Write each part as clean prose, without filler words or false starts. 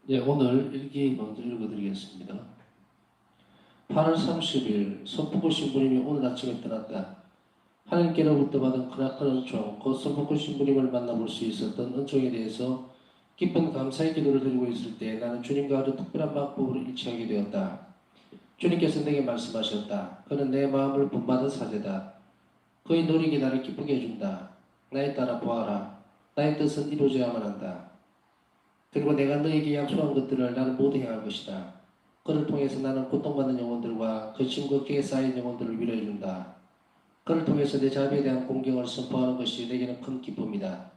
예, 오늘 일기 먼저 읽어드리겠습니다. 8월 30일 서북구 신부님이 오늘 아침에 떠났다. 하나님께로부터 받은 크나큰 은총, 곧 서북구 신부님을 만나볼 수 있었던 은총에 대해서 깊은 감사의 기도를 드리고 있을 때 나는 주님과 아주 특별한 방법으로 일치하게 되었다. 주님께서 내게 말씀하셨다. 그는 내 마음을 본받은 사제다. 그의 노력이 나를 기쁘게 해준다. 나에 따라 보아라. 나의 뜻은 이루어져야만 한다. 그리고 내가 너에게 약속한 것들을 나는 모두 행할 것이다. 그를 통해서 나는 고통받는 영혼들과 근심 걱정에 쌓인 영혼들을 위로해 준다. 그를 통해서 내 자비에 대한 공경을 선포하는 것이 내게는 큰 기쁨이다.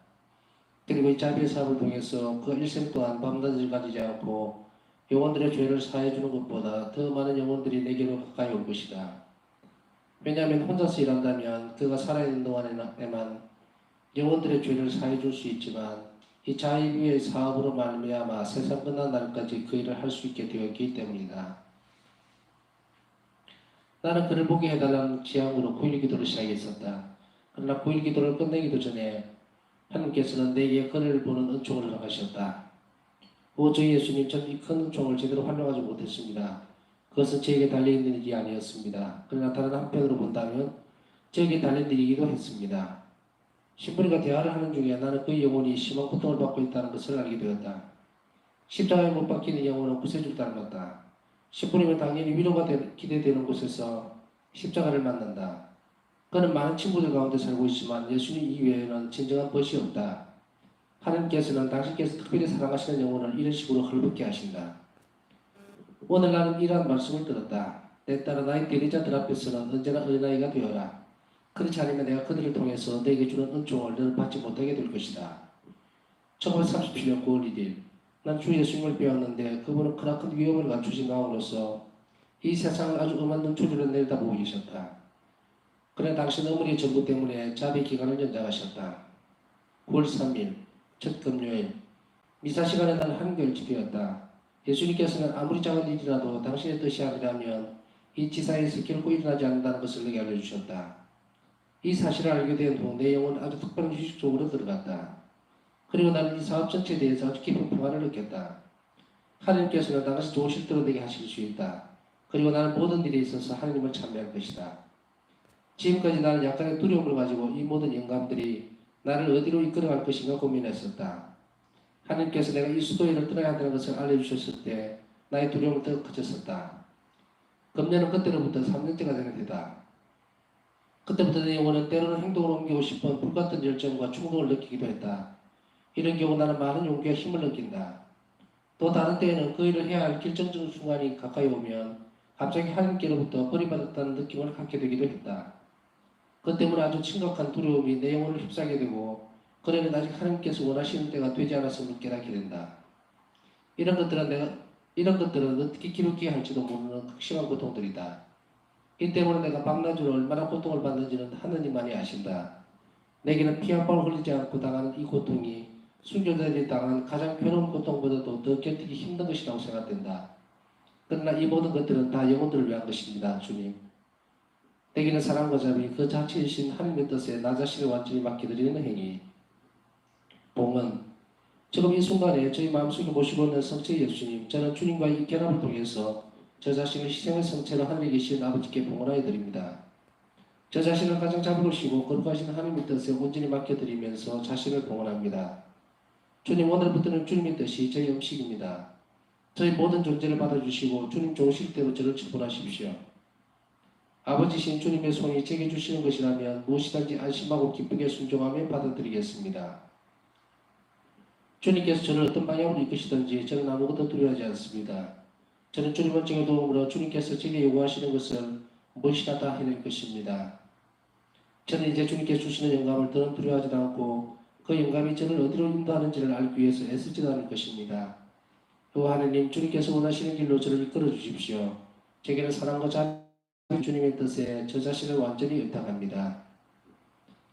그리고 이 자비의 사업을 통해서 그 일생 동안 밤낮을 가지지 않고 영혼들의 죄를 사해 주는 것보다 더 많은 영혼들이 내게로 가까이 올 것이다. 왜냐하면 혼자서 일한다면 그가 살아있는 동안에만 영혼들의 죄를 사해 줄 수 있지만 이 자비의 사업으로 말미암아 세상 끝난 날까지 그 일을 할 수 있게 되었기 때문이다. 나는 그를 보게 해달라는 지향으로 9일 기도를 시작했었다. 그러나 9일 기도를 끝내기도 전에 하나님께서는 내게 그를 보는 은총을 허락하셨다. 오 저희 예수님, 전 이 큰 은총을 제대로 활용하지 못했습니다. 그것은 저에게 달려있는 일이 아니었습니다. 그러나 다른 한편으로 본다면 저에게 달린 일이기도 했습니다. 신부님과 대화를 하는 중에 나는 그 영혼이 심한 고통을 받고 있다는 것을 알게 되었다. 십자가에 못 박히는 영혼은 구세주를 닮았다. 신부님은 당연히 위로가 기대되는 곳에서 십자가를 만난다. 그는 많은 친구들 가운데 살고 있지만 예수님 이외에는 진정한 벗이 없다. 하나님께서는 당신께서 특별히 사랑하시는 영혼을 이런 식으로 헐벗게 하신다. 오늘 나는 이러한 말씀을 들었다. 내 딸아, 나의 대리자들 앞에서는 언제나 어린아이가 되어라. 그렇지 않으면 내가 그들을 통해서 너에게 주는 은총을 너는 받지 못하게 될 것이다. 1937년 9월 1일 난 주 예수님을 배웠는데 그분은 크나큰 위험을 갖추신 마음으로서 이 세상을 아주 엄한 눈초리로 내려다보고 계셨다. 그러나 당신 어머니의 전부 때문에 자비 기간을 연장하셨다. 9월 3일 첫 금요일 미사 시간에 난 한결 지되었다. 예수님께서는 아무리 작은 일이라도 당신의 뜻이 아니라면 이 지사에서 결코 일어나지 않는다는 것을 내게 알려주셨다. 이 사실을 알게 된 후 내 영혼은 아주 특별한 휴식 속으로 들어갔다. 그리고 나는 이 사업 전체에 대해서 아주 깊은 평화를 느꼈다. 하나님께서는 당시 좋으실 대로 되게 하실 수 있다. 그리고 나는 모든 일에 있어서 하나님을 찬미할 것이다. 지금까지 나는 약간의 두려움을 가지고 이 모든 영감들이 나를 어디로 이끌어갈 것인가 고민했었다. 하나님께서 내가 이 수도회를 떠나야 한다는 것을 알려주셨을 때 나의 두려움은 더 커졌었다. 금년은 그때로부터 3년째가 되는 데다. 그때부터 내 영혼은 때로는 행동을 옮기고 싶은 불같은 열정과 충동을 느끼기도 했다. 이런 경우 나는 많은 용기와 힘을 느낀다. 또 다른 때에는 그 일을 해야 할 결정적 순간이 가까이 오면 갑자기 하나님께로부터 버림받았다는 느낌을 갖게 되기도 했다. 그 때문에 아주 심각한 두려움이 내 영혼을 휩싸게 되고 그러면 아직 하나님께서 원하시는 때가 되지 않았음을 깨닫게 된다. 이런 것들은 어떻게 기록해야 할지도 모르는 극심한 고통들이다. 이 때문에 내가 밤낮으로 얼마나 고통을 받는지는 하느님만이 아신다. 내게는 피 한 방울 흘리지 않고 당하는 이 고통이 순교자들이 당한 가장 괴로운 고통보다도 더 견디기 힘든 것이라고 생각된다. 그러나 이 모든 것들은 다 영혼들을 위한 것입니다. 주님. 내게는 사랑과 자비 그 자체이신 하나님의 뜻에 나 자신을 완전히 맡겨드리는 행위. 봉은 지금 이 순간에 저희 마음속에 모시고 있는 성체 예수님, 저는 주님과의 이 결합을 통해서 저 자신을 희생의 성체로 하늘에 계신 아버지께 봉헌하여 드립니다. 저 자신을 가장 자비로우시고 거룩하신 하나님의 뜻에 온전히 맡겨드리면서 자신을 봉헌합니다. 주님, 오늘부터는 주님의 뜻이 저희 음식입니다. 저희 모든 존재를 받아주시고 주님 좋으실 대로 저를 처분하십시오. 아버지신 주님의 손이 제게 주시는 것이라면 무엇이든지 안심하고 기쁘게 순종하며 받아들이겠습니다. 주님께서 저를 어떤 방향으로 이끄시든지 저는 아무것도 두려워하지 않습니다. 저는 주님 원증의 도움으로 주님께서 제게 요구하시는 것을 무엇이나 다 해낼 것입니다. 저는 이제 주님께서 주시는 영감을 더는 두려워하지도 않고 그 영감이 저를 어디로 인도하는지를 알기 위해서 애쓰지도 않을 것입니다. 또 하느님, 주님께서 원하시는 길로 저를 이끌어 주십시오. 제게는 사랑과 자비 주님의 뜻에 저 자신을 완전히 의탁합니다.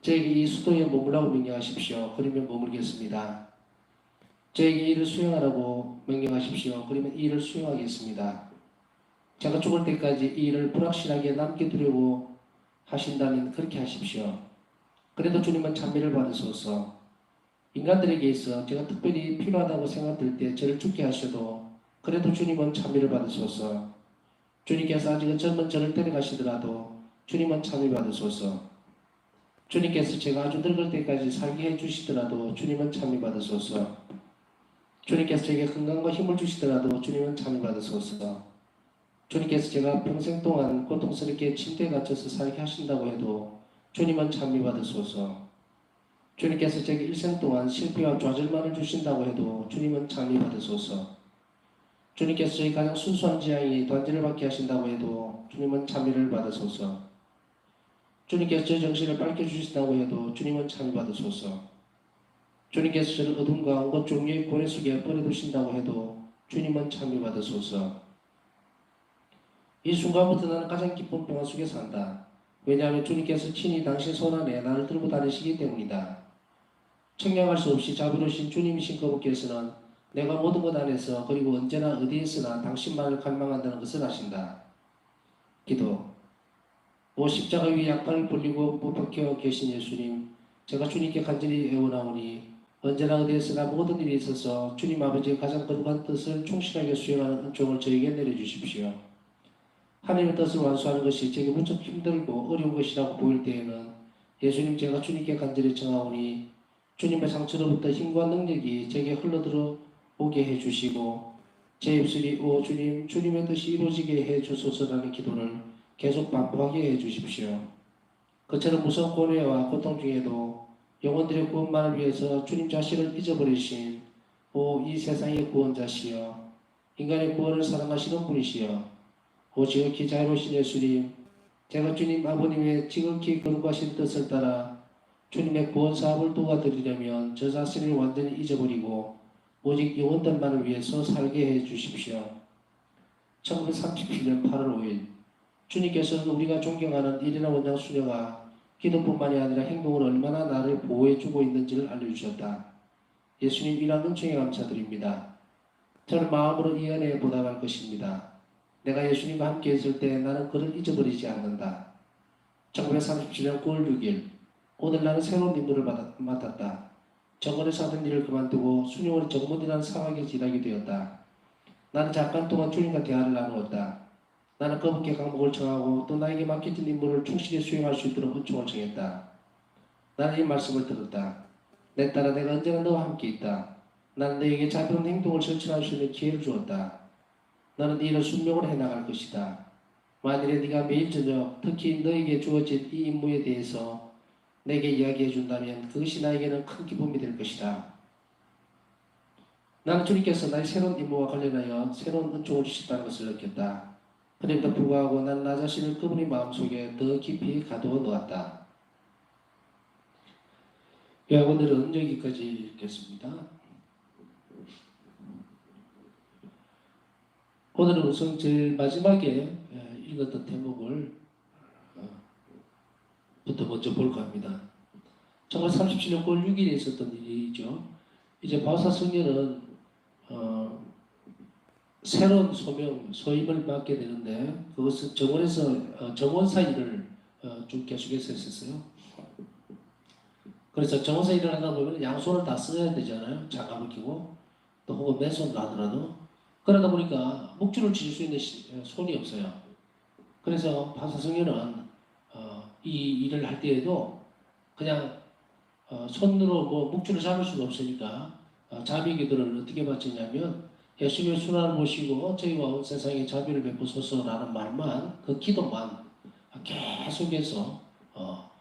저에게 이 수도에 머물라고 명령하십시오. 그러면 머물겠습니다. 저에게 이를 수행하라고 명령하십시오. 그러면 이 일을 수행하겠습니다. 제가 죽을 때까지 이 일을 불확실하게 남겨두려고 하신다면 그렇게 하십시오. 그래도 주님은 찬미를 받으소서. 인간들에게 있어 제가 특별히 필요하다고 생각될 때 저를 죽게 하셔도 그래도 주님은 참여를 받으소서. 주님께서 아직은 젊은 저를 데려가시더라도 주님은 참여 받으소서. 주님께서 제가 아주 늙을 때까지 살게 해주시더라도 주님은 참여 받으소서. 주님께서 제게 건강과 힘을 주시더라도 주님은 참여 받으소서. 주님께서 제가 평생 동안 고통스럽게 침대에 갇혀서 살게 하신다고 해도 주님은 참여 받으소서. 주님께서 제게 일생 동안 실패와 좌절만을 주신다고 해도 주님은 참여 받으소서. 주님께서 저희 가장 순수한 지향이 단지를 받게 하신다고 해도 주님은 참여를 받으소서. 주님께서 저 정신을 밝혀주신다고 해도 주님은 참여 받으소서. 주님께서 저를 어둠과 온갖 종류의 고뇌 속에 버려두신다고 해도 주님은 참여 받으소서. 이 순간부터 나는 가장 기쁜 평화 속에 산다. 왜냐하면 주님께서 친히 당신 손 안에 나를 들고 다니시기 때문이다. 청량할 수 없이 자비로우신 주님이신 그분께서는 내가 모든 것 안에서 그리고 언제나 어디에서나 당신만을 갈망한다는 것을 아신다. 기도. 오 십자가 위에 양팔을 벌리고 못 박혀 계신 예수님, 제가 주님께 간절히 애원하오니 언제나 어디에서나 모든 일이 있어서 주님 아버지의 가장 거룩한 뜻을 충실하게 수행하는 은총을 저에게 내려주십시오. 하나님의 뜻을 완수하는 것이 제게 무척 힘들고 어려운 것이라고 보일 때에는 예수님, 제가 주님께 간절히 청하오니 주님의 상처로부터 힘과 능력이 제게 흘러들어 오게 해주시고 제 입술이 오 주님, 주님의 뜻이 이루어지게 해주소서라는 기도를 계속 반복하게 해주십시오. 그처럼 무서운 고뇌와 고통 중에도 영혼들의 구원만을 위해서 주님 자신을 잊어버리신 오 이 세상의 구원자시여, 인간의 구원을 사랑하시는 분이시여, 오 지극히 자유로우신 예수님, 제가 주님 아버님의 지극히 거룩하신 뜻을 따라 주님의 구원 사업을 도와드리려면 저 자신을 완전히 잊어버리고 오직 영혼들만을 위해서 살게 해 주십시오. 1937년 8월 5일 주님께서는 우리가 존경하는 이레나 원장 수녀가 기도뿐만이 아니라 행동으로 얼마나 나를 보호해주고 있는지를 알려주셨다. 예수님 이란 은총에 감사드립니다. 저는 마음으로 이 은혜에 보답할 것입니다. 내가 예수님과 함께 있을 때 나는 그를 잊어버리지 않는다. 1937년 9월 6일 오늘 나는 새로운 임무를 맡았다. 정원에서 하던 일을 그만두고 수녀원의 정문이라는 사막에 지나게 되었다. 나는 잠깐 동안 주님과 대화를 나누었다. 나는 그분께 강복을 청하고 또 나에게 맡겨진 임무를 충실히 수행할 수 있도록 은총을 청했다. 나는 이 말씀을 들었다. 내 딸아, 내가 언제나 너와 함께 있다. 나는 너에게 자비로운 행동을 실천할 수 있는 기회를 주었다. 나는 이 일을 순명으로 해나갈 것이다. 만일에 네가 매일 저녁 특히 너에게 주어진 이 임무에 대해서 내게 이야기해 준다면 그것이 나에게는 큰 기쁨이 될 것이다. 나는 주님께서 나의 새로운 임무와 관련하여 새로운 은총을 주셨다는 것을 느꼈다. 그럼에도 불구하고 난 나 자신을 그분의 마음속에 더 깊이 가두어 놓았다. 오늘은 여기까지 읽겠습니다. 오늘은 우선 제일 마지막에 읽었던 대목을 부터 먼저 볼까 합니다. 1937년 9월 6일에 있었던 일이죠. 이제 바우사 성녀는 새로운 소임을 맡게 되는데 그것은 정원에서 정원사 일을 좀 계속해서 했었어요. 그래서 정원사 일을 하다 보면 양손을 다 써야 되잖아요. 장갑을 끼고 또 혹은 맨손을 하더라도 그러다 보니까 목줄을 칠 수 있는 손이 없어요. 그래서 바우사 성녀는 이 일을 할 때에도 그냥 손으로 뭐 목줄을 잡을 수가 없으니까 자비기도를 어떻게 바쳤냐면 예수님의 순환을 모시고 저희와 온 세상에 자비를 베푸소서라는 말만 그 기도만 계속해서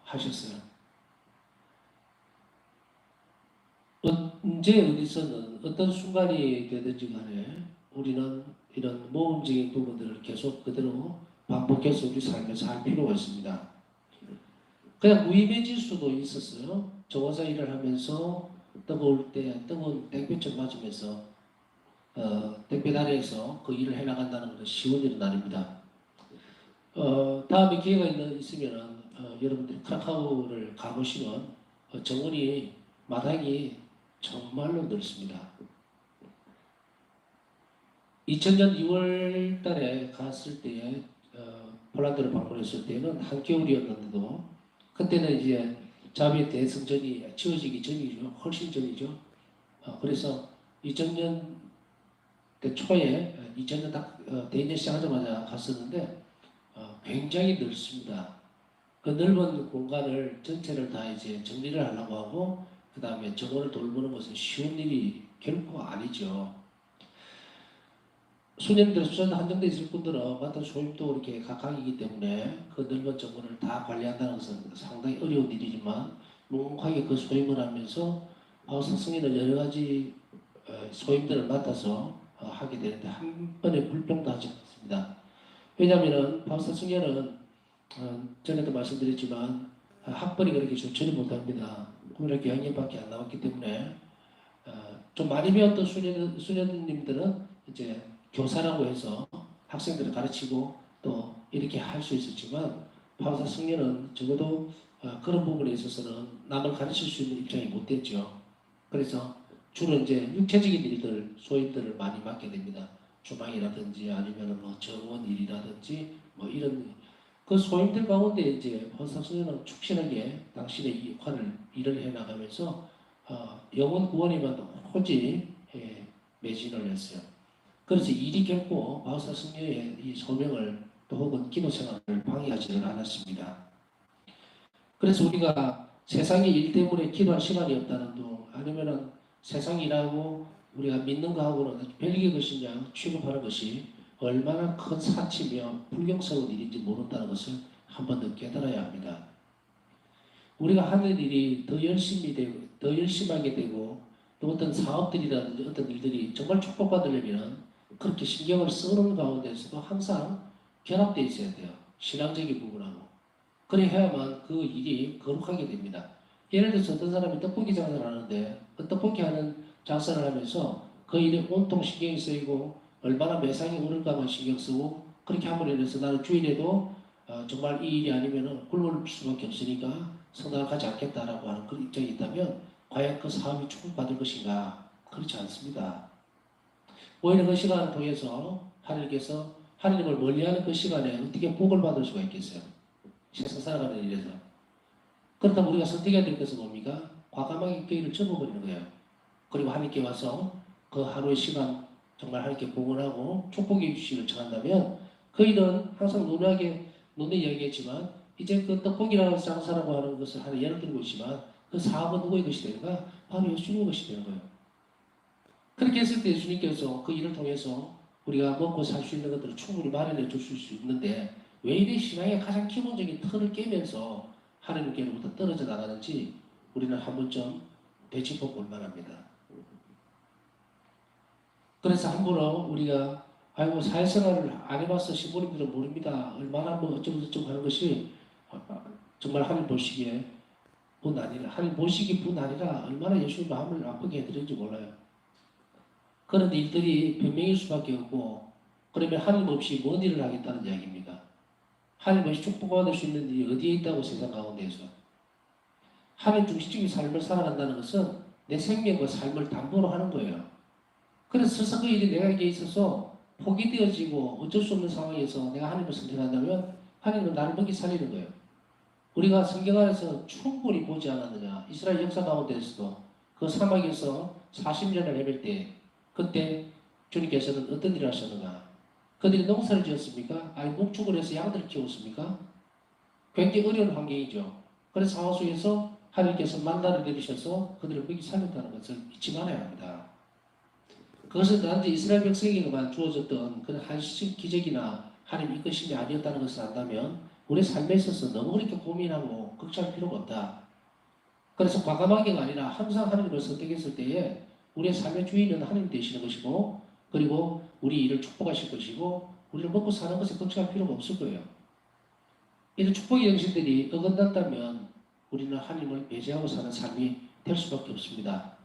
하셨어요. 언제 어디서는 어떤 순간이 되든지 간에 우리는 이런 모험적인 부분들을 계속 그대로 반복해서 우리 삶에서 할 필요가 있습니다. 그냥 무의미해질 수도 있었어요. 정원사 일을 하면서 뜨거울 때 뜨거운 땡볕을 맞으면서 땡볕 아래에서 그 일을 해나간다는 것은 쉬운 일은 아닙니다. 다음에 기회가 있으면 여러분들이 크라카우를 가보시면 정원이 마당이 정말로 넓습니다. 2000년 2월 달에 갔을 때에 폴란드를 방문했을 때는 한겨울이었는데도 그때는 이제 자비의 대성전이 지어지기 전이죠. 훨씬 전이죠. 그래서 2000년 초에 2000년 딱 대인전 시작하자마자 갔었는데 굉장히 넓습니다. 그 넓은 공간을 전체를 다 이제 정리를 하려고 하고 그 다음에 정원을 돌보는 것은 쉬운 일이 결코 아니죠. 수년들 수전 한정돼 있을 분들은 맡은 소임도 이렇게 각각이기 때문에 그 넓은 정원을 다 관리한다는 것은 상당히 어려운 일이지만 묵묵하게 그 소임을 하면서 바오사 성인은 여러 가지 소임들을 맡아서 하게 되는데 한 번에 불평도 하지 않습니다. 왜냐하면 바오사 성인은 전에도 말씀드렸지만 학벌이 그렇게 좋지는 못합니다. 국민학교 학년밖에 안 나왔기 때문에 좀 많이 배웠던 수녀님들은 이제 교사라고 해서 학생들을 가르치고 또 이렇게 할 수 있었지만 바오사 성녀는 적어도 그런 부분에 있어서는 남을 가르칠 수 있는 입장이 못 됐죠. 그래서 주로 이제 육체적인 일들, 소임들을 많이 맡게 됩니다. 주방이라든지 아니면 뭐 정원 일이라든지 뭐 이런 그 소임들 가운데 이제 바오사 성녀는 축실하게 당신의 이 역할을 일을 해 나가면서 영혼 구원에만 오직 매진을 했어요. 그래서 일이 결코 바오사 성녀의 이 소명을 또 혹은 기도 생활을 방해하지는 않았습니다. 그래서 우리가 세상의 일 때문에 기도할 시간이 없다는 둥 아니면은 세상 일하고 우리가 믿는 거하고는 별개 것이냐 취급하는 것이 얼마나 큰 사치며 불경스러운 일인지 모른다는 것을 한 번 더 깨달아야 합니다. 우리가 하는 일이 더 열심히 되고 더 열심하게 되고 또 어떤 사업들이라든지 어떤 일들이 정말 축복받으려면 그렇게 신경을 쓰는 가운데서도 항상 결합되어 있어야 돼요. 신앙적인 부분하고. 그래야만 그 일이 거룩하게 됩니다. 예를 들어서 어떤 사람이 떡볶이 장사를 하는데 그 떡볶이 하는 장사를 하면서 그 일에 온통 신경이 쓰이고 얼마나 매상이 오를까만 신경 쓰고 그렇게 함으로 인해서 나는 주일에도 정말 이 일이 아니면 굶을 수밖에 없으니까 성당을 가지 않겠다라고 하는 그런 입장이 있다면 과연 그 사업이 축복받을 것인가? 그렇지 않습니다. 오히려 그 시간을 통해서 하나님께서 하나님을 멀리하는 그 시간에 어떻게 복을 받을 수가 있겠어요? 세상 살아가는 일에서. 그렇다면 우리가 선택해야 될 것은 뭡니까? 과감하게 그 일을 접어버리는 거예요. 그리고 하나님께 와서 그 하루의 시간 정말 하나님께 복원하고 축복해 주시기를 청한다면 그 일은 항상 논의 이야기했지만 이제 그 떡볶이라는 장사라고 하는 것을 하나 예를 들고 있지만 그 사업은 누구의 것이 되는가? 바로 예수님의 것이 되는 거예요. 그렇게 했을 때 예수님께서 그 일을 통해서 우리가 먹고 살 수 있는 것들을 충분히 마련해 주실 수 있는데 왜 이리 신앙의 가장 기본적인 틀을 깨면서 하나님께로부터 떨어져 나가는지 우리는 한 번쯤 되짚어 볼 만합니다. 그래서 함부로 우리가 아이고 사회생활을 안 해봐서 시부님들은 모릅니다. 얼마나 뭐 어쩌고저쩌고 하는 것이 정말 하나님 보시기에 분 아니라 하나님 보시기 분 아니라 얼마나 예수님 마음을 아프게 해드리는지 몰라요. 그런 일들이 변명일 수밖에 없고 그러면 하나님 없이 뭔 일을 하겠다는 이야기입니까? 하나님 없이 축복받을 수 있는 일이 어디에 있다고 세상 가운데에서 하나님 중심적인 삶을 살아간다는 것은 내 생명과 삶을 담보로 하는 거예요. 그래서 서서 그 일이 내게 있어서 포기되어지고 어쩔 수 없는 상황에서 내가 하나님을 선택한다면 하나님은 나를 먹이 살리는 거예요. 우리가 성경 안에서 충분히 보지 않았느냐. 이스라엘 역사 가운데서도 그 사막에서 40년을 헤맬 때 그때 주님께서는 어떤 일을 하셨는가? 그들이 농사를 지었습니까? 아니 목축을 해서 양들을 키웠습니까? 굉장히 어려운 환경이죠. 그래서 상황 속에서 하나님께서 만나를 내리셔서 그들을 먹이 살렸다는 것을 잊지 말아야 합니다. 그것은 단지 이스라엘 백성에게만 주어졌던 그런 한시적 기적이나 하나님 이끄심이 아니었다는 것을 안다면 우리 삶에 있어서 너무 그렇게 고민하고 걱정할 필요가 없다. 그래서 과감하게가 아니라 항상 하나님을 선택했을 때에 우리의 삶의 주인은 하나님 되시는 것이고 그리고 우리 일을 축복하실 것이고 우리를 먹고 사는 것에 걱정할 필요가 없을 거예요. 이런 축복의 영신들이 어긋났다면 우리는 하나님을 배제하고 사는 삶이 될 수밖에 없습니다.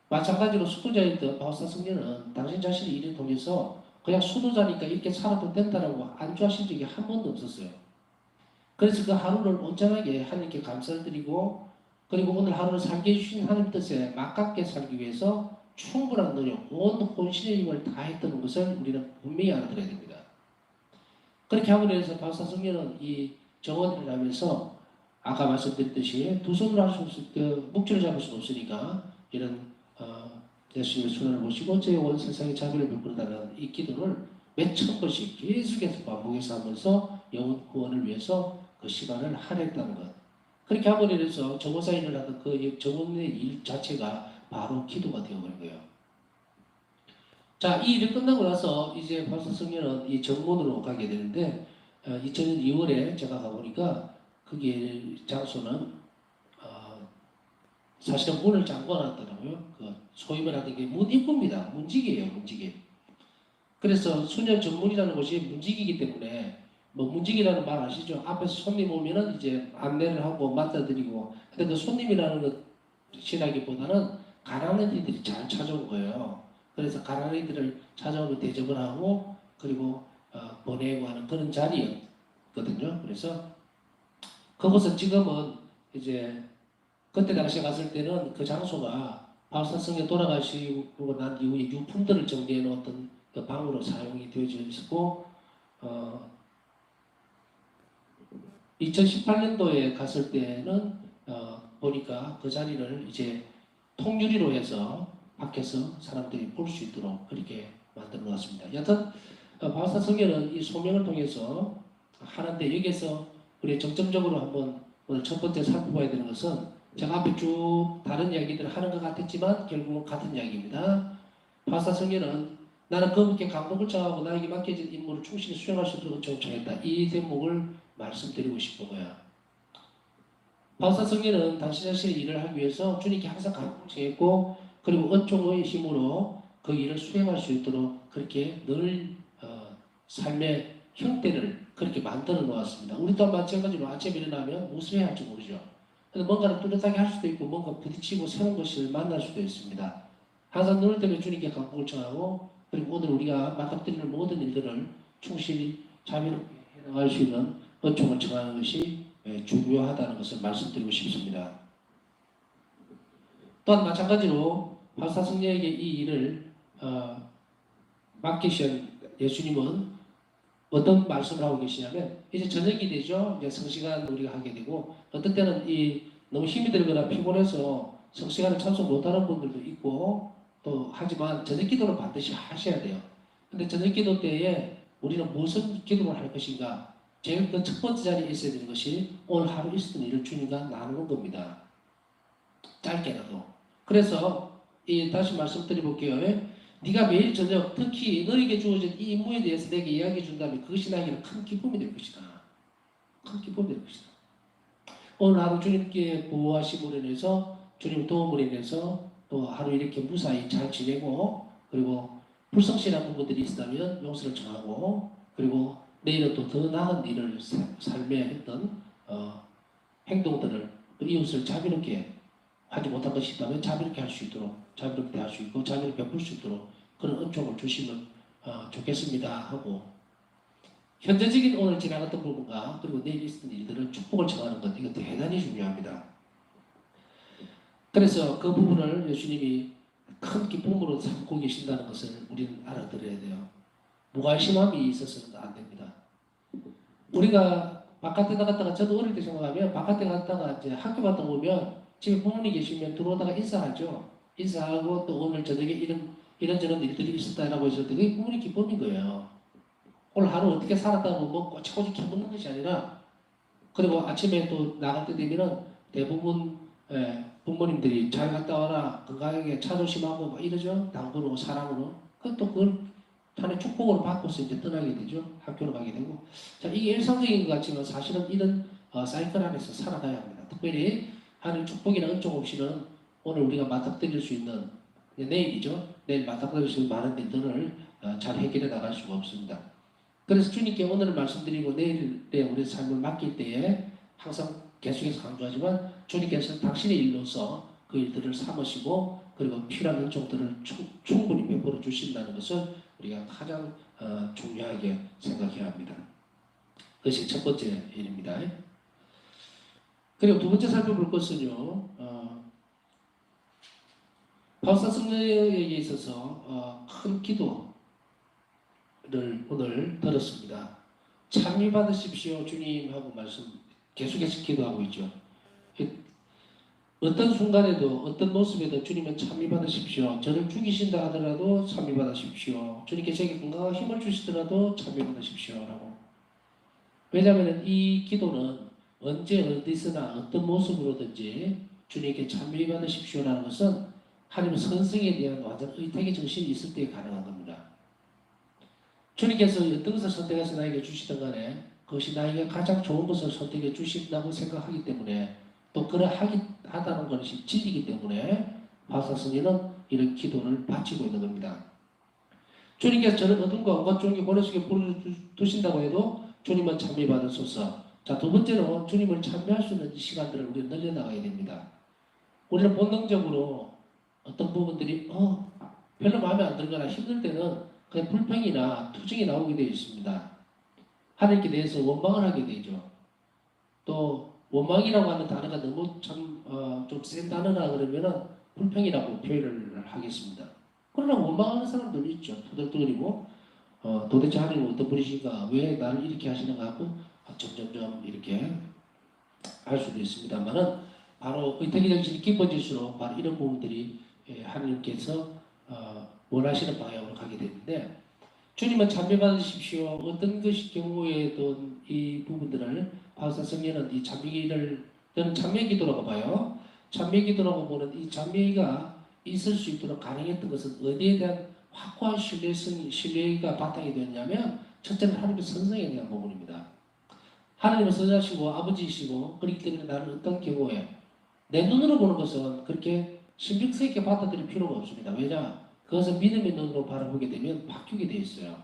마찬가지로 수도자였던 바오사 성녀는 당신 자신의 일을 통해서 그냥 수도자니까 이렇게 살아도 된다라고 안주하신 적이 한 번도 없었어요. 그래서 그 하루를 온전하게 하나님께 감사를 드리고 그리고 오늘 하루를 살게 해주신 하나님 뜻에 막깝게 살기 위해서 충분한 노력, 온 혼신의 힘을 다했던 것을 우리는 분명히 알아들어야 됩니다. 그렇게 함으로 해서 바오사 성녀는 이 정원을 하면서 아까 말씀드렸듯이 두 손으로 할 수 없을 때 묵지를 잡을 수는 없으니까 이런 예수님의 손을 보시고 제 온 세상에 자비를 베풀어달라는 이 기도를 몇천 번씩 계속해서 반복해서 하면서 영혼 구원을 위해서 그 시간을 할애했다는 것. 그렇게 함으로 인해서 정오사 일을 하던 그 정원의 일 자체가 바로 기도가 되어버린 거예요. 자, 이 일이 끝나고 나서 이제 벌써 성녀는 이 정문으로 가게 되는데 2000년 2월에 제가 가보니까 거기 장소는 사실은 문을 잠궈놨더라고요. 그 소위 말하는 게 문 입구입니다. 문지기예요, 문지기. 그래서 수녀 정문이라는 곳이 문지기이기 때문에 뭐 문지기라는 말 아시죠? 앞에서 손님 오면은 이제 안내를 하고 맞다드리고 근데 그 손님이라는 것이라기보다는 가난한 이들이 잘 찾아온 거예요. 그래서 가난한 이들을 찾아오면 대접을 하고 그리고 보내고 하는 그런 자리였거든요. 그래서 그곳은 지금은 이제 그때 당시에 갔을 때는 그 장소가 바울사성에 돌아가시고 난 이후에 유품들을 정리해 놓았던 그 방으로 사용이 되어져 있었고 2018년도에 갔을 때는 보니까 그 자리를 이제 통유리로 해서 밖에서 사람들이 볼 수 있도록 그렇게 만들어 놨습니다. 여튼 바울사성에는 이 소명을 통해서 하는데 여기에서 우리 정점적으로 한번 오늘 첫 번째 살펴봐야 되는 것은 제가 앞에 쭉 다른 이야기들을 하는 것 같았지만 결국은 같은 이야기입니다. 바사성경은 나는 그분께 감동을 청하고 나에게 맡겨진 임무를 충실히 수행할 수 있도록 청청했다. 이 대목을 말씀드리고 싶은 거야. 바사성경은 당신 자신의 일을 하기 위해서 주님께 항상 감동을 청했고 그리고 은총의 힘으로 그 일을 수행할 수 있도록 그렇게 늘 삶의 형태를 그렇게 만들어 놓았습니다. 우리 또한 마찬가지로 아침에 일어나면 무엇을 해야 할지 모르죠. 그래서 뭔가를 뚜렷하게 할 수도 있고 뭔가 부딪히고 새로운 것을 만날 수도 있습니다. 항상 눈을 뜨면 주님께 감동을 청하고 그리고 오늘 우리가 맡아드리는 모든 일들을 충실히 자비롭게 해나갈 수 있는 은총을 청하는 것이 중요하다는 것을 말씀드리고 싶습니다. 또한 마찬가지로 바사성녀에게 이 일을 맡기신 예수님은 어떤 말씀을 하고 계시냐면 이제 저녁이 되죠. 이제 성시간 우리가 하게 되고 어떤 때는 너무 힘이 들거나 피곤해서 성시간을 참석 못하는 분들도 있고 또 하지만 저녁 기도를 반드시 하셔야 돼요. 근데 저녁 기도 때에 우리는 무슨 기도를 할 것인가? 제일 그 첫 번째 자리에 있어야 되는 것이 오늘 하루 있었던 일을 주님과 나누는 겁니다. 짧게라도. 그래서 다시 말씀드려볼게요. 네가 매일 저녁 특히 너에게 주어진 이 임무에 대해서 내게 이야기해 준다면 그것이 나에게는 큰 기쁨이 될 것이다. 큰 기쁨이 될 것이다. 오늘 하루 주님께 보호하심으로 인해서 주님 도움으로 인해서 또 하루 이렇게 무사히 잘 지내고 그리고 불성실한 부분들이 있다면 용서를 청하고 그리고 내일은 또 더 나은 일을 삶에 했던 행동들을 또 이웃을 자비롭게 하지 못한 것이 있다면 자비롭게 할 수 있도록 자비롭게 할 수 있고 자비를 베풀 수 있도록 그런 은총을 주시면 좋겠습니다 하고 현재적인 오늘 지나갔던 부분과 그리고 내일 있었던 일들은 축복을 청하는 것 이거 대단히 중요합니다. 그래서 그 부분을 예수님이 큰 기쁨으로 삼고 계신다는 것을 우리는 알아들어야 돼요. 무관심함이 있어서는 안 됩니다. 우리가 바깥에 나갔다가 저도 어릴 때 생각하면 바깥에 갔다가 이제 학교 갔다 오면 집에 부모님 계시면 들어오다가 인사하죠. 인사하고 또 오늘 저녁에 이런저런 일들이 있었다라고 했을 때 그게 부모님 기쁨인 거예요. 오늘 하루 어떻게 살았다고 뭐 꼬치꼬치 캐묻는 것이 아니라 그리고 아침에 또 나갈 때 되면은 대부분 부모님들이 잘 갔다 와라 건강하게 차 조심하고 막 이러죠. 당부로 사랑으로 그것도 그걸 하나의 축복으로 받고서 이제 떠나게 되죠. 학교로 가게 되고 자 이게 일상적인 것 같지만 사실은 이런 사이클 안에서 살아가야 합니다. 특별히 하나님 축복이나 은총 없이는 오늘 우리가 맞닥뜨릴 수 있는 내일이죠. 내일 맞닥뜨릴 수 있는 많은 일들을 잘 해결해 나갈 수가 없습니다. 그래서 주님께 오늘 말씀드리고 내일에 우리 삶을 맡길 때에 항상 계속해서 강조하지만 주님께서 당신의 일로서 그 일들을 삼으시고 그리고 필요한 은총들을 충분히 베풀어 주신다는 것을 우리가 가장 중요하게 생각해야 합니다. 그것이 첫 번째 일입니다. 그리고 두 번째 살펴볼 것은요. 바울사 성령에게 있어서 큰 기도를 오늘 들었습니다. 참여 받으십시오 주님 하고 말씀 계속해서 기도하고 있죠. 어떤 순간에도 어떤 모습에도 주님은 참여 받으십시오. 저를 죽이신다 하더라도 참여 받으십시오. 주님께 제게 건강한 힘을 주시더라도 참여 받으십시오라고. 왜냐하면 이 기도는 언제 어디서나 어떤 모습으로든지 주님께 참여 받으십시오라는 것은 하나님의 선성에 대한 완전 의탁의 정신이 있을 때 가능한 겁니다. 주님께서 어떤 것을 선택해서 나에게 주시든 간에 그것이 나에게 가장 좋은 것을 선택해 주신다고 생각하기 때문에 또 그러하다는 것이 진리이기 때문에 바사스님은 이런 기도를 바치고 있는 겁니다. 주님께서 저를 어둠과 온갖 종의 고뇌 속에 두신다고 해도 주님은 참여받으소서. 자, 두 번째로 주님을 참여할 수 있는 시간들을 우리가 늘려나가야 됩니다. 우리는 본능적으로 어떤 부분들이 별로 마음에 안 들거나 힘들 때는 그냥 불평이나 투정이 나오게 되어 있습니다. 하나님께 대해서 원망을 하게 되죠. 또 원망이라고 하는 단어가 너무 좀 센 단어라 그러면은 불평이라고 표현을 하겠습니다. 그러나 원망하는 사람들도 있죠. 투덜투덜이고 도대체 하나님은 어떤 분이신가, 왜 나를 이렇게 하시는가 하고 점점점 이렇게 할 수도 있습니다만은 바로 의택의 정신이 깊어질수록 바로 이런 부분들이 하나님께서 원하시는 방향으로 가게 되는데, 주님은 참여받으십시오. 어떤 것이 경우에도 이 부분들을 바울사 성령은 이 참여기를 저는 참여기도라고 봐요. 참여기도라고 보는 이 참여가 있을 수 있도록 가능했던 것은 어디에 대한 확고한 신뢰가 바탕이 되었냐면, 첫째는 하나님의 선성에 대한 부분입니다. 하나님은 선하시고 아버지이시고 그렇기 때문에 나는 어떤 경우에 내 눈으로 보는 것은 그렇게 신경 쓰게 받아들일 필요가 없습니다. 왜냐? 그것은 믿음의 눈으로 바라보게 되면 바뀌게 되어 있어요.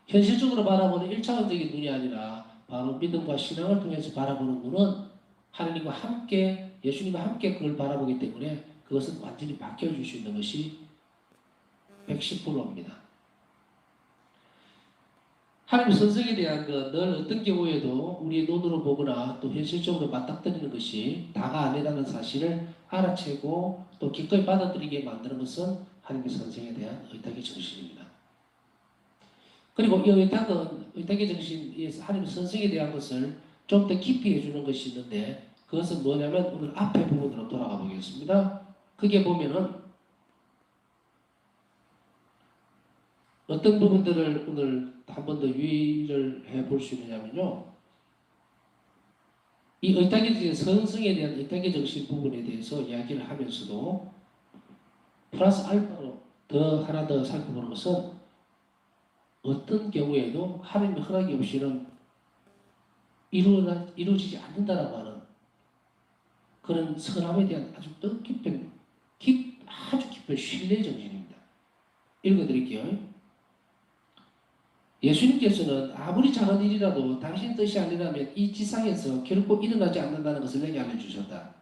현실적으로 바라보는 1차원적인 눈이 아니라 바로 믿음과 신앙을 통해서 바라보는 눈은 하나님과 함께, 예수님과 함께 그걸 바라보기 때문에 그것은 완전히 바뀌어질 수 있는 것이 110%입니다. 하나님의 선성에 대한 것, 늘 어떤 경우에도 우리의 눈으로 보거나 또 현실적으로 맞닥뜨리는 것이 다가 아니라는 사실을 알아채고 또 기꺼이 받아들이게 만드는 것은 하나님의 선성에 대한 의탁의 정신입니다. 그리고 이 의탁의 정신, 하나님의 선성에 대한 것을 좀 더 깊이 해주는 것이 있는데, 그것은 뭐냐면 오늘 앞에 부분으로 돌아가 보겠습니다. 그게 보면은 어떤 부분들을 오늘 한 번 더 유의를 해볼 수 있느냐면요. 이 의탁의 선성에 대한 의탁의 정신 부분에 대해서 이야기를 하면서도 플러스 알파로 하나 더 살펴보는 것은 어떤 경우에도 하나님의 허락이 없이는 이루어지지 않는다라고 하는 그런 선함에 대한 아주 뜻깊은 아주 깊은 신뢰 정신입니다. 읽어드릴게요. 예수님께서는 아무리 작은 일이라도 당신 뜻이 아니라면 이 지상에서 결코 일어나지 않는다는 것을 내게 알려주셨다.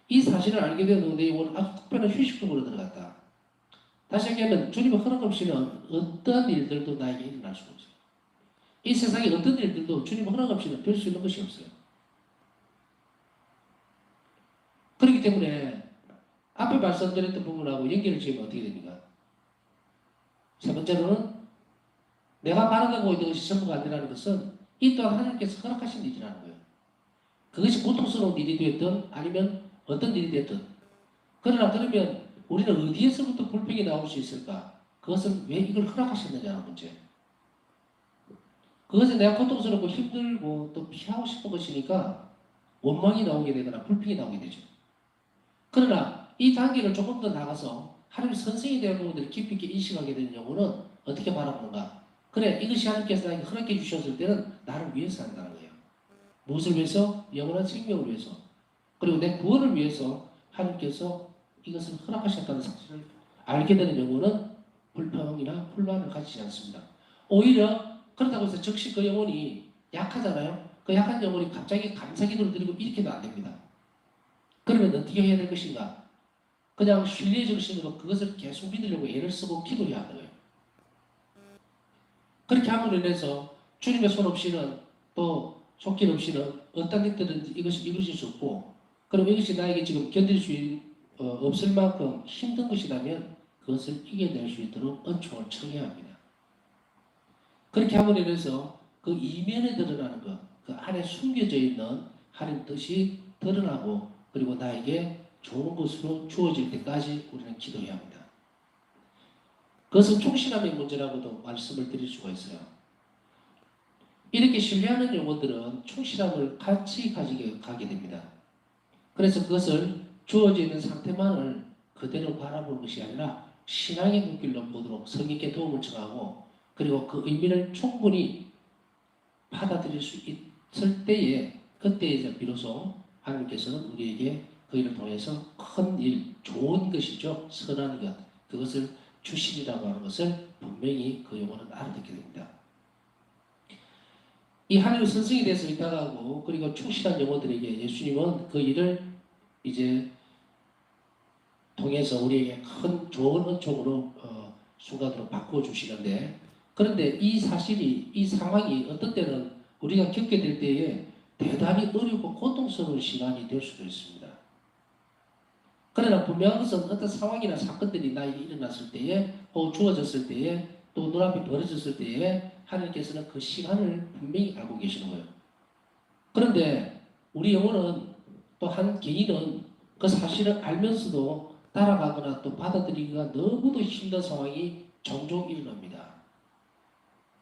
이 사실을 알게 되어도 내 영혼은 아주 특별한 휴식 속으로 들어갔다. 다시 얘기하면 주님의 허락 없이는 어떠한 일들도 나에게 일어날 수가 없어요. 이 세상에 어떤 일들도 주님의 허락 없이는 될 수 있는 것이 없어요. 그렇기 때문에 앞에 말씀드렸던 부분하고 연결을 지으면 어떻게 됩니까? 세 번째로는 내가 바라보고 있는 것이 전부가 아니라는 것은 이 또한 하나님께서 허락하신 일이라는 거예요. 그것이 고통스러운 일이 되었든 아니면 어떤 일이 됐든. 그러나 그러면 우리는 어디에서부터 불평이 나올 수 있을까? 그것은 왜 이걸 허락하셨느냐는 문제. 그것은 내가 고통스럽고 힘들고 또 피하고 싶은 것이니까 원망이 나오게 되거나 불평이 나오게 되죠. 그러나 이 단계를 조금 더 나가서 하나님의 선생에 대한 부분들을 깊이 있게 인식하게 되는 경우는 어떻게 바라보는가? 그래, 이것이 하나님께서 나에게 허락해 주셨을 때는 나를 위해서 한다는 거예요. 무엇을 위해서? 영원한 생명을 위해서. 그리고 내 구원을 위해서 하나님께서 이것을 허락하셨다는 사실을 알게 되는 경우는 불평이나 혼란을 가지지 않습니다. 오히려 그렇다고 해서 즉시 그 영혼이 약하잖아요. 그 약한 영혼이 갑자기 감사기도를 드리고 이렇게도 안 됩니다. 그러면 어떻게 해야 될 것인가? 그냥 신뢰의 정신으로 그것을 계속 믿으려고 애를 쓰고 기도해야 하는 거예요. 그렇게 함으로 인해서 주님의 손 없이는 또 손길 없이는 어떤 일들은 이것이 이루어질 수 없고, 그럼 이것이 나에게 지금 견딜 수 없을 만큼 힘든 것이라면 그것을 이겨낼 수 있도록 은총을 청해야 합니다. 그렇게 함으로 인해서 그 이면에 드러나는 것, 그 안에 숨겨져 있는 하나님 뜻이 드러나고 그리고 나에게 좋은 것으로 주어질 때까지 우리는 기도해야 합니다. 그것은 충실함의 문제라고도 말씀을 드릴 수가 있어요. 이렇게 신뢰하는 영혼들은 충실함을 같이 가게 됩니다. 그래서 그것을 주어져 있는 상태만을 그대로 바라보는 것이 아니라 신앙의 눈길로 보도록 성령께 도움을 청하고 그리고 그 의미를 충분히 받아들일 수 있을 때에 그때 이제 비로소 하나님께서는 우리에게 그 일을 통해서 큰 일, 좋은 것이죠. 선한 것, 그것을 주시리라고 하는 것을 분명히 그 영혼은 알아듣게 됩니다. 이 하나님의 선성에 대해서 위탁하고 그리고 충실한 영혼들에게 예수님은 그 일을 이제 통해서 우리에게 큰 좋은 은총으로 순간으로 바꾸어 주시는데 그런데 이 사실이 이 상황이 어떤 때는 우리가 겪게 될 때에 대단히 어렵고 고통스러운 시간이 될 수도 있습니다. 그러나 분명한 것은 어떤 상황이나 사건들이 나에게 일어났을 때에 혹은 주어졌을 때에 또 눈앞에 벌어졌을 때에 하나님께서는 그 시간을 분명히 알고 계시는 거예요. 그런데 우리 영혼은 또 한 개인은 그 사실을 알면서도 따라가거나 또 받아들이기가 너무도 힘든 상황이 종종 일어납니다.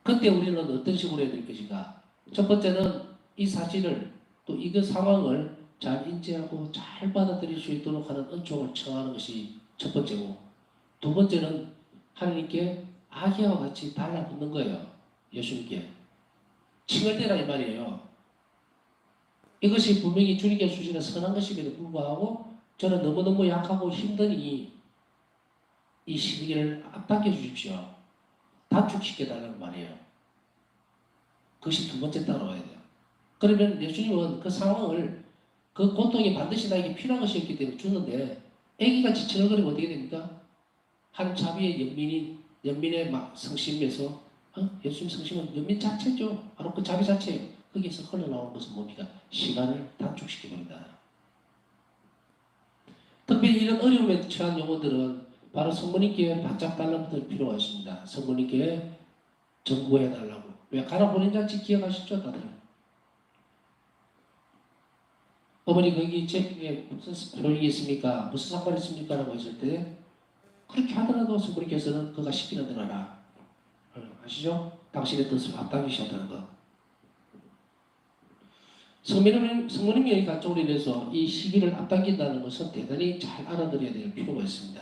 그때 우리는 어떤 식으로 해야 될 것인가? 첫 번째는 이 사실을 또 이 상황을 잘 인지하고 잘 받아들일 수 있도록 하는 은총을 청하는 것이 첫 번째고 두 번째는 하나님께 아기와 같이 달라붙는 거예요. 예수님께. 칭얼대라 이 말이에요. 이것이 분명히 주님께 주시는 선한 것임에도 불구하고 저는 너무너무 약하고 힘드니 이 시기를 앞당겨 주십시오. 단축시켜달라는 말이에요. 그것이 두 번째 따라와야 돼요. 그러면 예수님은 그 상황을 그 고통이 반드시 나에게 필요한 것이었기 때문에 주는데 애기가 지쳐거리면 어떻게 됩니까? 한 자비의 연민의 막 성심에서 예수님 성심은 연민 자체죠. 바로 그 자비 자체예요. 거기에서 흘러나오는 것은 뭡니까? 시간을 단축시켜버린다. 특별히 이런 어려움에 처한 영혼들은 바로 성모님께 바짝 달라붙을 필요가 있습니다. 성모님께 전구해달라고. 왜? 가나 보낸 잔치 기억하시죠? 다들. 어머니 거기 제 무슨 소용이 있습니까? 무슨 상관이 있습니까? 라고 했을 때 그렇게 하더라도 성모님께서는 그가 시키는 대로 하라. 아시죠? 당신의 뜻을 앞당기셨다는 거. 성모님이 간청으로 인해서 이 시기를 앞당긴다는 것은 대단히 잘 알아들어야 될 필요가 있습니다.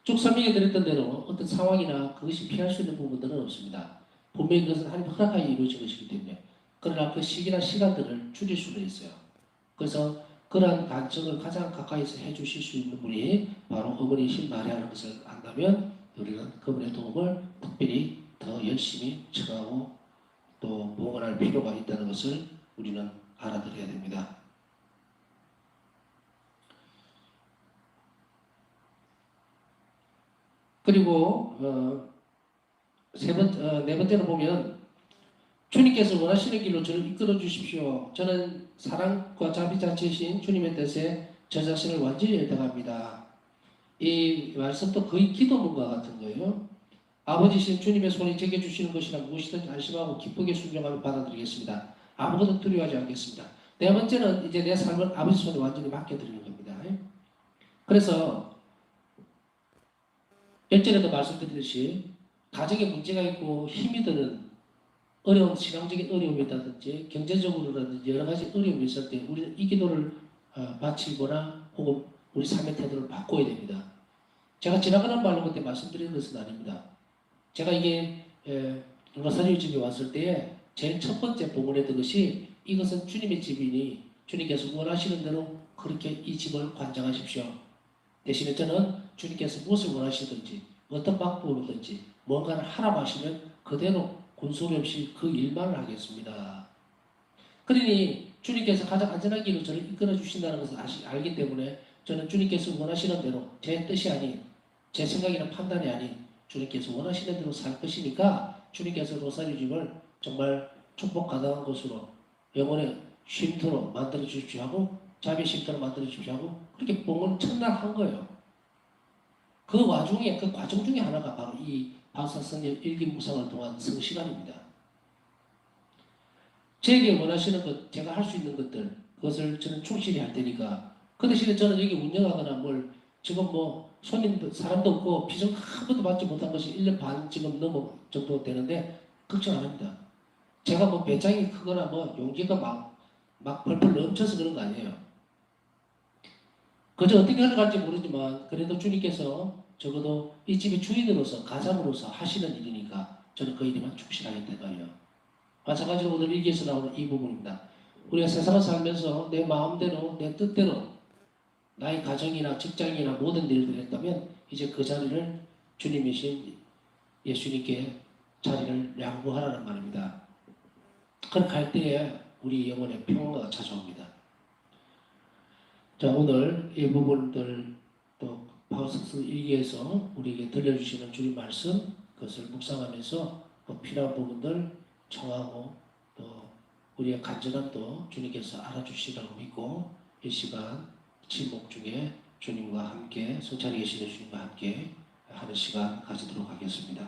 쭉 설명해 드렸던 대로 어떤 상황이나 그것이 피할 수 있는 부분들은 없습니다. 분명히 그것은 하나님 허락하에 이루어진 것이기 때문에 그러나 그 시기나 시간들을 줄일 수는 있어요. 그래서 그러한 간청을 가장 가까이서 해주실 수 있는 분이 바로 어머니이신 마리아라는 것을 안다면 우리는 그분의 도움을 특별히 더 열심히 청하고 또 봉헌할 필요가 있다는 것을 우리는 알아들어야 됩니다. 그리고 네 번째로 보면 주님께서 원하시는 길로 저를 이끌어 주십시오. 저는 사랑과 자비 자체이신 주님의 뜻에 저 자신을 완전히 열당합니다. 이 말씀도 거의 기도문과 같은 거예요. 아버지신 주님의 손이 제게 주시는 것이나 무엇이든지 안심하고 기쁘게 순종하며 받아들이겠습니다. 아무것도 두려워하지 않겠습니다. 네 번째는 이제 내 삶을 아버지 손에 완전히 맡겨드리는 겁니다. 그래서 1절에도 말씀드렸듯이 가정에 문제가 있고 힘이 드는 어려운 신앙적인 어려움이 있다든지 경제적으로라든지 여러 가지 어려움이 있을 때 우리는 이 기도를 바치거나 혹은 우리 삶의 태도를 바꿔야 됩니다. 제가 지나가는 말로 그때 말씀드린 것은 아닙니다. 제가 이게 로사리오 집에 왔을 때에 제일 첫 번째 봉헌했던 것이 이것은 주님의 집이니 주님께서 원하시는 대로 그렇게 이 집을 관장하십시오. 대신에 저는 주님께서 무엇을 원하시든지 어떤 방법으로든지 뭔가를 하라고 하시면 그대로 군소리 없이 그 일만 하겠습니다. 그러니 주님께서 가장 안전한 길로 저를 이끌어 주신다는 것을 알기 때문에 저는 주님께서 원하시는 대로 제 뜻이 아닌 제 생각이나 판단이 아닌 주님께서 원하시는 대로 살 것이니까 주님께서 로사리오 집을 정말 축복 가능한 곳으로 영혼의 쉼터로 만들어 주십시오 하고 자비 쉼터로 만들어 주십시오 하고 그렇게 봉헌 첫날 한 거예요. 그 와중에 그 과정 중에 하나가 바로 이 박사성령 일기 묵상을 통한 성시간입니다. 제게 원하시는 것, 제가 할 수 있는 것들, 그것을 저는 충실히 할 테니까. 그 대신에 저는 여기 운영하거나 뭘, 지금 뭐, 손님도, 사람도 없고, 비전 한 번도 받지 못한 것이 1년 반 지금 넘어 정도 되는데, 걱정 안 합니다. 제가 뭐 배짱이 크거나 뭐 용기가 막 펄펄 넘쳐서 그런 거 아니에요. 그저 어떻게 흘러갈지 모르지만, 그래도 주님께서 적어도 이 집의 주인으로서, 가장으로서 하시는 일이니까, 저는 그 일에만 충실하겠다, 말이에요. 마찬가지로 오늘 일기에서 나오는 이 부분입니다. 우리가 세상을 살면서 내 마음대로, 내 뜻대로 나의 가정이나 직장이나 모든 일들을 했다면 이제 그 자리를 주님이신 예수님께 자리를 양보하라는 말입니다. 그렇게 할 때에 우리 영혼의 평화가 찾아옵니다. 자, 오늘 이 부분들 또 파우스스 일기에서 우리에게 들려주시는 주님 말씀 그것을 묵상하면서 필요한 부분들 청하고 또 우리의 간절함도 주님께서 알아주시라고 믿고 이 시간 침묵 중에 주님과 함께 성찬에 계시는 주님과 함께 하는 시간 가지도록 하겠습니다.